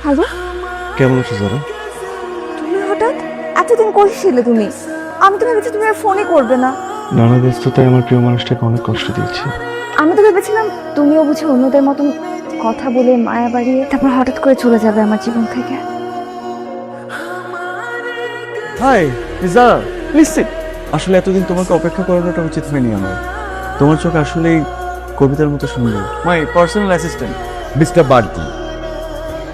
Hello, কেমন আছো যারা? তুমি হঠাৎ এতদিন কই ছিলে তুমি? আমি তো ভেবেছি তুমি আর ফোনই করবে না। নানা ব্যস্ততায় আমার প্রিয় মানুষটাকে অনেক কষ্ট দিয়েছি। আমি তো ভেবেছিলাম তুমিও বুঝি অন্যদের মতন কথা বলে মায়া বাড়িয়ে তারপর হঠাৎ করে চলে যাবে আমার জীবন থেকে। হাই যারা, প্লিজ সিট। আসলে এতদিন তোমাকে অপেক্ষা করানোটা উচিত হয়নি আমার। তোমার চোখ আসলেই কবিতার মতো সুন্দর। মাই পার্সোনাল অ্যাসিস্ট্যান্ট মিস্টার বার্কি।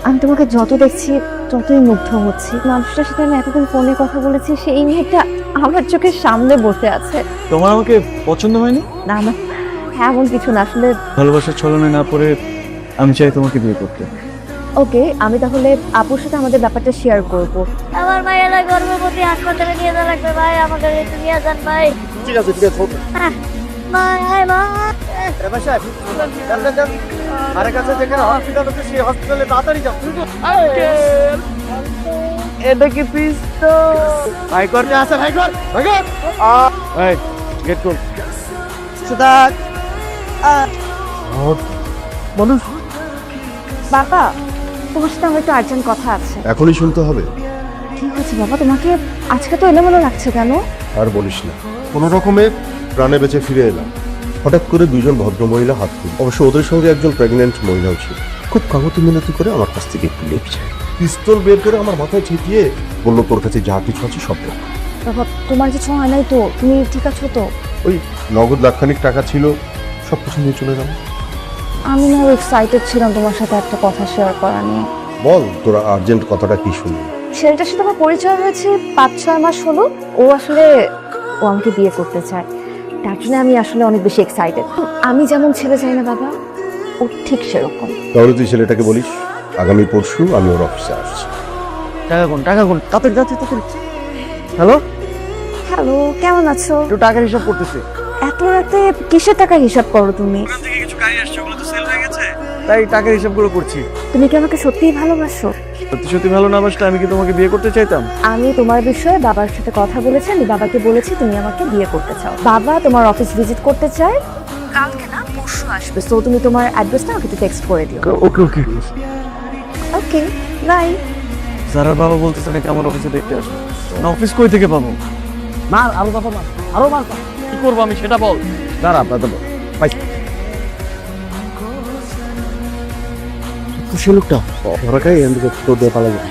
আমি তোমাকে যত দেখছি ততই মুগ্ধ হচ্ছি। মানুষটার সাথে আমি এতদিন ফোনে কথা বলেছি, সেই মেয়েটা আমার চোখের সামনে বসে আছে। তোমার আমাকে পছন্দ হয়নি? না না, এমন কিছু না আসলে। ভালোবাসার ছলনায় না পড়ে আমি চাই তোমাকে বিয়ে করতে। ওকে, আমি তাহলে আপুর সাথে আমাদের ব্যাপারটা শেয়ার করব। আমার মায়েরা গর্ভবতী, হাসপাতালে নিয়ে যাওয়া লাগবে ভাই, আমাকে একটু নিয়ে যান ভাই। ঠিক আছে ঠিক আছে। মা, হায় মা। আরেক কাছে যেখানে হসপিটাল আছে সেই হসপিটালে তাড়াতাড়ি যাও। এটা কি পিস্তল? ভাই করতে আছে, ভাই কর, ভাই কর। এই গেট কর। সুদাক মানুষ। বাবা, তোমার সাথে আমার একটু আর্জেন্ট কথা আছে। এখনই শুনতে হবে? ঠিক আছে বাবা, তোমাকে আজকে তো এলোমেলো লাগছে কেন? আর বলিস না, কোনো রকমে প্রাণে বেঁচে ফিরে এলাম। হঠাৎ করে দুইজন ভদ্রমহিলা হাত তুলে, অবশ্য ওদের সঙ্গে একজন প্রেগনেন্ট মহিলাও ছিল। খুব কাগতি মিনতি করে আমার কাছ থেকে একটু লেপ চায়, পিস্তল বের করে আমার মাথায় ছিটিয়ে বলল, তোর কাছে যা কিছু আছে সব দেখ। বাবা, তোমার কিছু হয় নাই তো? তুমি ঠিক আছো তো? ওই নগদ লাখখানিক টাকা ছিল, সব কিছু নিয়ে চলে গেল। আমি না এক্সাইটেড ছিলাম তোমার সাথে একটা কথা শেয়ার করা নিয়ে। বল তোরা আর্জেন্ট কথাটা কি শুনবি? ছেলেটার সাথে আমার পরিচয় হয়েছে 5-6 মাস হলো। ও আমাকে বিয়ে করতে চায়। তার জন্য আমি আসলে অনেক বেশি এক্সাইটেড। আমি যেমন ছেলে চাই না বাবা, ও ঠিক সেরকম। তাহলে তুই ছেলেটাকে বলিস আগামী পরশু আমি ওর অফিসে আসছি। টাকা কোন, টাকা কোন, তাড়াতাড়ি যাচ্ছে তাড়াতাড়ি। হ্যালো, হ্যালো, কেমন আছো? একটু টাকার হিসাব করতেছি। এত রাতে কিসের টাকা হিসাব করো তুমি? কিছু গাড়ি আসছে, ওগুলো তো সেল হয়ে গেছে, তাই টাকার হিসাবগুলো করছি। তুমি কি আমাকে সত্যিই ভালোবাসো? সত্যি সত্যি ভালো না বাসলে আমি কি তোমাকে বিয়ে করতে চাইতাম? আমি তোমার বিষয়ে বাবার সাথে কথা বলেছি, আমি বাবাকে বলেছি তুমি আমাকে বিয়ে করতে চাও। বাবা তোমার অফিস ভিজিট করতে চায়, কালকে না পরশু আসবে। সো তুমি তোমার অ্যাড্রেসটা আমাকে একটু টেক্সট করে দিও। ওকে ওকে। ওকে, বাই। যারা বাবা বলতেছে নাকি আমার অফিসে দেখতে আসবে। না অফিস কই থেকে পাবো? মাল আরো দাও, মাল আরো মাল। কি করবো আমি সেটা বল। দাঁড়া দাদা ভাই, সে লোকটা ওরাকাই এন্ড তো দে পালা যায়।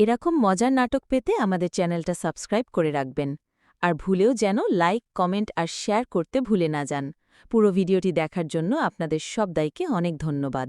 এরকম মজার নাটক পেতে আমাদের চ্যানেলটা সাবস্ক্রাইব করে রাখবেন আর ভুলেও যেন লাইক, কমেন্ট আর শেয়ার করতে ভুলে না যান। পুরো ভিডিওটি দেখার জন্য আপনাদের সবাইকে অনেক ধন্যবাদ।